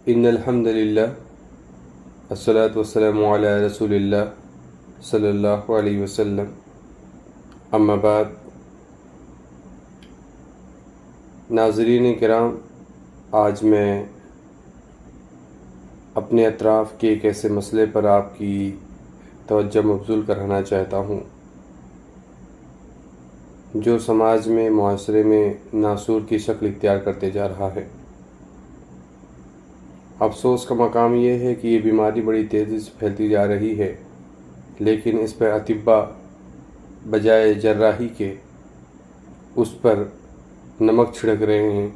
ان الحمد للہ الصلاۃ والسلام علی رسول اللہ صلی اللہ علیہ وسلم اما بعد. ناظرین کرام، آج میں اپنے اطراف کے ایک ایسے مسئلے پر آپ کی توجہ مبذول کرانا چاہتا ہوں جو سماج میں، معاشرے میں ناسور کی شکل اختیار کرتے جا رہا ہے. افسوس کا مقام یہ ہے کہ یہ بیماری بڑی تیزی سے پھیلتی جا رہی ہے، لیکن اس پر اطباء بجائے جراحی کے اس پر نمک چھڑک رہے ہیں،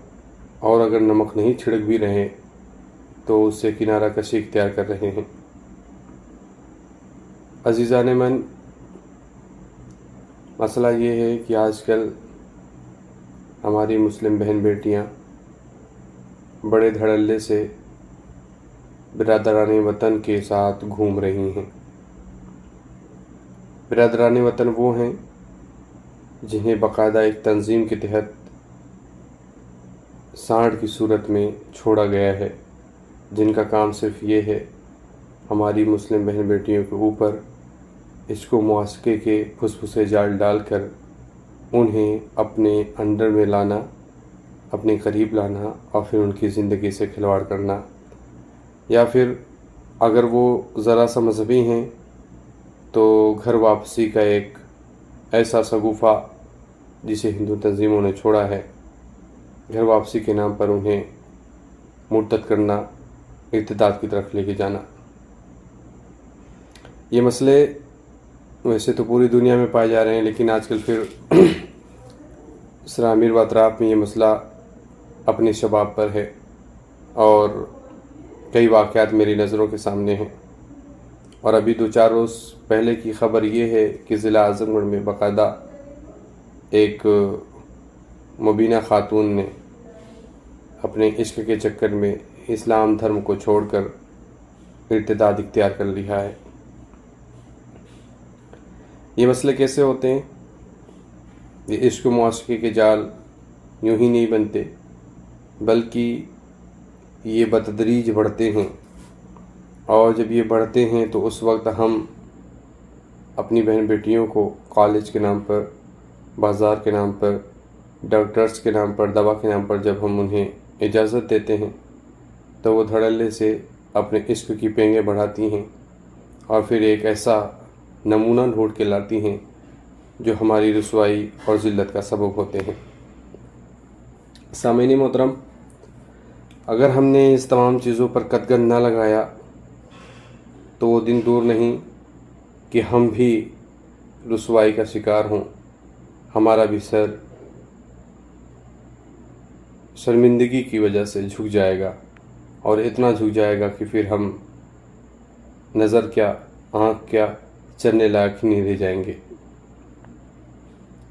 اور اگر نمک نہیں چھڑک بھی رہے تو اس سے کنارہ کشی اختیار کر رہے ہیں. عزیزان من، مسئلہ یہ ہے کہ آج کل ہماری مسلم بہن بیٹیاں بڑے دھڑلے سے برادران وطن کے ساتھ گھوم رہی ہیں. برادران وطن وہ ہیں جنہیں باقاعدہ ایک تنظیم کے تحت سانڈ کی صورت میں چھوڑا گیا ہے، جن کا کام صرف یہ ہے ہماری مسلم بہن بیٹیوں کے اوپر عشق و معاشقے کے پھسپھسے جال ڈال کر انہیں اپنے انڈر میں لانا، اپنے قریب لانا، اور پھر ان کی زندگی سے کھلواڑ کرنا. یا پھر اگر وہ ذرا سا مذہبی ہیں تو گھر واپسی کا ایک ایسا شگوفہ جسے ہندو تنظیموں نے چھوڑا ہے، گھر واپسی کے نام پر انہیں مرتد کرنا، ارتداد کی طرف لے کے جانا. یہ مسئلے ویسے تو پوری دنیا میں پائے جا رہے ہیں، لیکن آج کل پھر اسلامی و اطراف میں یہ مسئلہ اپنی شباب پر ہے، اور کئی واقعات میری نظروں کے سامنے ہیں. اور ابھی 2-4 روز پہلے کی خبر یہ ہے کہ ضلع اعظم گڑھ میں باقاعدہ ایک مبینہ خاتون نے اپنے عشق کے چکر میں اسلام دھرم کو چھوڑ کر ارتداد اختیار کر لیا ہے. یہ مسئلے کیسے ہوتے ہیں؟ یہ عشق و معاشقے کے جال یوں ہی نہیں بنتے، بلکہ یہ بتدریج بڑھتے ہیں، اور جب یہ بڑھتے ہیں تو اس وقت ہم اپنی بہن بیٹیوں کو کالج کے نام پر، بازار کے نام پر، ڈاکٹرز کے نام پر، دوا کے نام پر جب ہم انہیں اجازت دیتے ہیں تو وہ دھڑلے سے اپنے عشق کی پینگیں بڑھاتی ہیں، اور پھر ایک ایسا نمونہ ڈھونڈ کے لاتی ہیں جو ہماری رسوائی اور ذلت کا سبب ہوتے ہیں. سامعین محترم، اگر ہم نے اس تمام چیزوں پر قدغن نہ لگایا تو وہ دن دور نہیں کہ ہم بھی رسوائی کا شکار ہوں، ہمارا بھی سر شرمندگی کی وجہ سے جھک جائے گا، اور اتنا جھک جائے گا کہ پھر ہم نظر کیا، آنکھ کیا، چلنے لائق ہی نہیں رہ جائیں گے.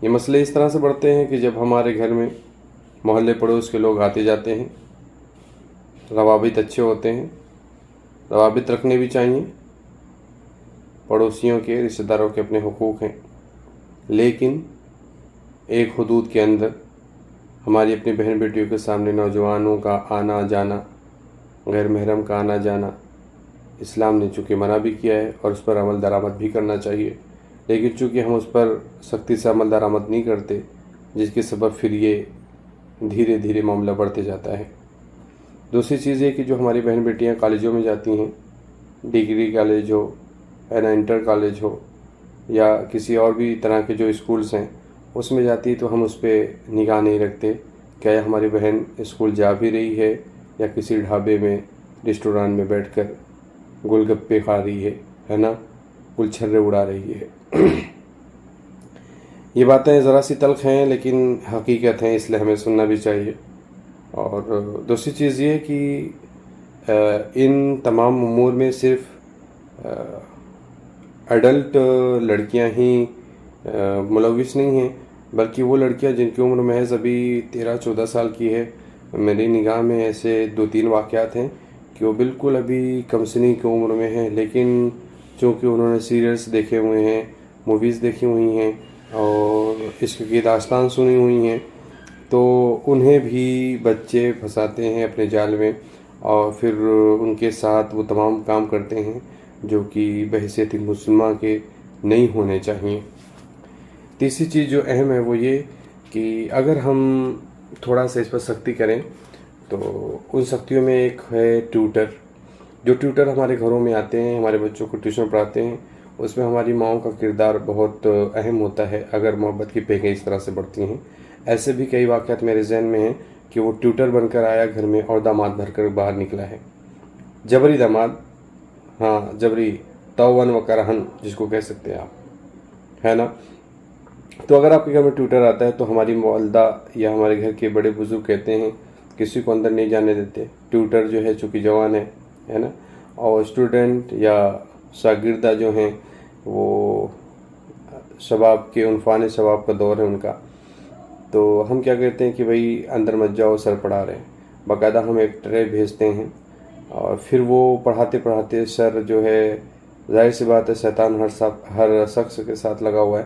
یہ مسئلے اس طرح سے بڑھتے ہیں کہ جب ہمارے گھر میں محلے پڑوس کے لوگ آتے جاتے ہیں، روابط اچھے ہوتے ہیں، روابط رکھنے بھی چاہیے، پڑوسیوں کے، رشتہ داروں کے اپنے حقوق ہیں، لیکن ایک حدود کے اندر ہماری اپنی بہن بیٹیوں کے سامنے نوجوانوں کا آنا جانا، غیر محرم کا آنا جانا، اسلام نے چونکہ منع بھی کیا ہے اور اس پر عمل درآمد بھی کرنا چاہیے، لیکن چونکہ ہم اس پر سختی سے عمل درآمد نہیں کرتے، جس کے سبب پھر یہ دھیرے دھیرے معاملہ بڑھتے جاتا ہے. دوسری چیز یہ کہ جو ہماری بہن بیٹیاں کالجوں میں جاتی ہیں، ڈگری کالج ہو یا انٹر کالج ہو یا کسی اور بھی طرح کے جو اسکولز ہیں اس میں جاتی تو ہم اس پہ نگاہ نہیں رکھتے، کیا یہ ہماری بہن اسکول جا بھی رہی ہے یا کسی ڈھابے میں، ریسٹوران میں بیٹھ کر گول گپے کھا رہی ہے نا، گل چھرے اڑا رہی ہے. یہ باتیں ذرا سی تلخ ہیں لیکن حقیقت ہیں، اس لیے ہمیں سننا بھی چاہیے. اور دوسری چیز یہ کہ ان تمام امور میں صرف ایڈلٹ لڑکیاں ہی ملوث نہیں ہیں، بلکہ وہ لڑکیاں جن کی عمر محض ابھی 13-14 سال کی ہے. میری نگاہ میں ایسے 2-3 واقعات ہیں کہ وہ بالکل ابھی کم سنی کی عمر میں ہیں، لیکن چونکہ انہوں نے سیریلس دیکھے ہوئے ہیں، موویز دیکھی ہوئی ہیں اور عشق کی داستان سنی ہوئی ہیں، تو انہیں بھی بچے پھنساتے ہیں اپنے جال میں، اور پھر ان کے ساتھ وہ تمام کام کرتے ہیں جو کہ بحیثیت مسلمہ کے نہیں ہونے چاہیے۔ تیسری چیز جو اہم ہے وہ یہ کہ اگر ہم تھوڑا سا اس پر سختی کریں تو ان سختیوں میں ایک ہے ٹیوٹر۔ جو ٹیوٹر ہمارے گھروں میں آتے ہیں، ہمارے بچوں کو ٹیوشن پڑھاتے ہیں، اس میں ہماری ماؤں کا کردار بہت اہم ہوتا ہے اگر محبت کی پیکیں اس طرح سے بڑھتی ہیں۔ ایسے بھی کئی واقعات میرے ذہن میں ہیں کہ وہ ٹیوٹر بن کر آیا گھر میں اور داماد بھر کر باہر نکلا ہے، جبری داماد، ہاں جبری، توون و کرہن جس کو کہہ سکتے ہیں آپ، ہے نا۔ تو اگر آپ کے گھر میں ٹیوٹر آتا ہے تو ہماری والدہ یا ہمارے گھر کے بڑے بزرگ کہتے ہیں کسی کو اندر نہیں جانے دیتے۔ ٹیوٹر جو ہے چونکہ جوان ہے نا، اور اسٹوڈنٹ یا شاگردہ جو ہیں وہ شباب کے عنفوان شباب کا دور ہے ان کا، تو ہم کیا کہتے ہیں کہ بھئی اندر مت جاؤ، سر پڑھا رہے ہیں۔ باقاعدہ ہم ایک ٹرے بھیجتے ہیں اور پھر وہ پڑھاتے پڑھاتے سر جو ہے، ظاہر سی بات ہے شیطان ہر شخص کے ساتھ لگا ہوا ہے،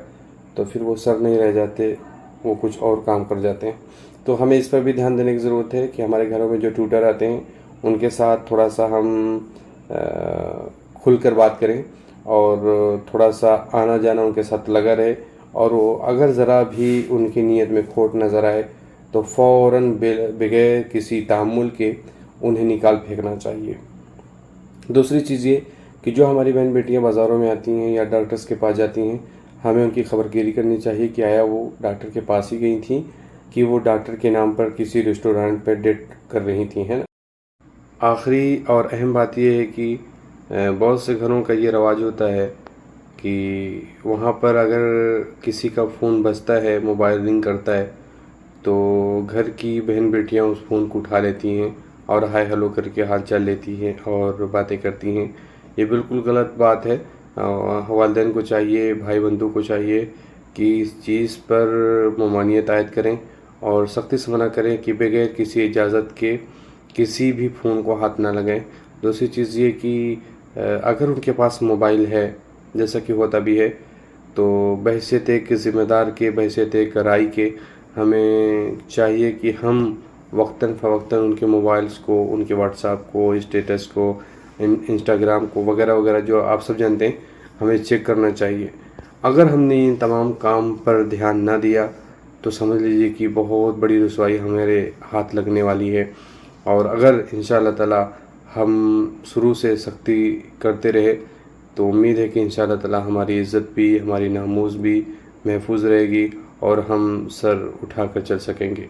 تو پھر وہ سر نہیں رہ جاتے، وہ کچھ اور کام کر جاتے ہیں۔ تو ہمیں اس پر بھی دھیان دینے کی ضرورت ہے کہ ہمارے گھروں میں جو ٹیوٹر آتے ہیں ان کے ساتھ تھوڑا سا ہم کھل کر بات کریں اور تھوڑا سا آنا جانا ان کے ساتھ لگا رہے، اور وہ اگر ذرا بھی ان کی نیت میں کھوٹ نظر آئے تو فوراً بغیر کسی تعامل کے انہیں نکال پھینکنا چاہیے۔ دوسری چیز یہ کہ جو ہماری بہن بیٹیاں بازاروں میں آتی ہیں یا ڈاکٹرز کے پاس جاتی ہیں، ہمیں ان کی خبرگیری کرنی چاہیے کہ آیا وہ ڈاکٹر کے پاس ہی گئی تھیں کہ وہ ڈاکٹر کے نام پر کسی ریسٹورانٹ پہ ڈیٹ کر رہی تھیں، ہے نا۔ آخری اور اہم بات یہ ہے کہ بہت سے گھروں کا یہ رواج ہوتا ہے کہ وہاں پر اگر کسی کا فون بجتا ہے، موبائل رنگ کرتا ہے، تو گھر کی بہن بیٹیاں اس فون کو اٹھا لیتی ہیں اور ہائے ہلو کر کے حال چال لیتی ہیں اور باتیں کرتی ہیں۔ یہ بالکل غلط بات ہے۔ والدین کو چاہیے، بھائی بندوں کو چاہیے کہ اس چیز پر ممانعت عائد کریں اور سختی سے منع کریں کہ بغیر کسی اجازت کے کسی بھی فون کو ہاتھ نہ لگائیں۔ دوسری چیز یہ کہ اگر ان کے پاس موبائل ہے، جیسا کہ ہوتا بھی ہے، تو بحیثیت ایک ذمہ دار کے، بحیثیت ایک رائی کے، ہمیں چاہیے کہ ہم وقتاً فوقتاً ان کے موبائلز کو، ان کے واٹس ایپ کو، اسٹیٹس کو، انسٹاگرام کو وغیرہ وغیرہ جو آپ سب جانتے ہیں، ہمیں چیک کرنا چاہیے۔ اگر ہم نے ان تمام کام پر دھیان نہ دیا تو سمجھ لیجیے کہ بہت بڑی رسوائی ہمارے ہاتھ لگنے والی ہے، اور اگر انشاءاللہ تعالی ہم شروع سے سختی کرتے رہے تو امید ہے کہ انشاءاللہ تعالی ہماری عزت بھی، ہماری ناموس بھی محفوظ رہے گی اور ہم سر اٹھا کر چل سکیں گے۔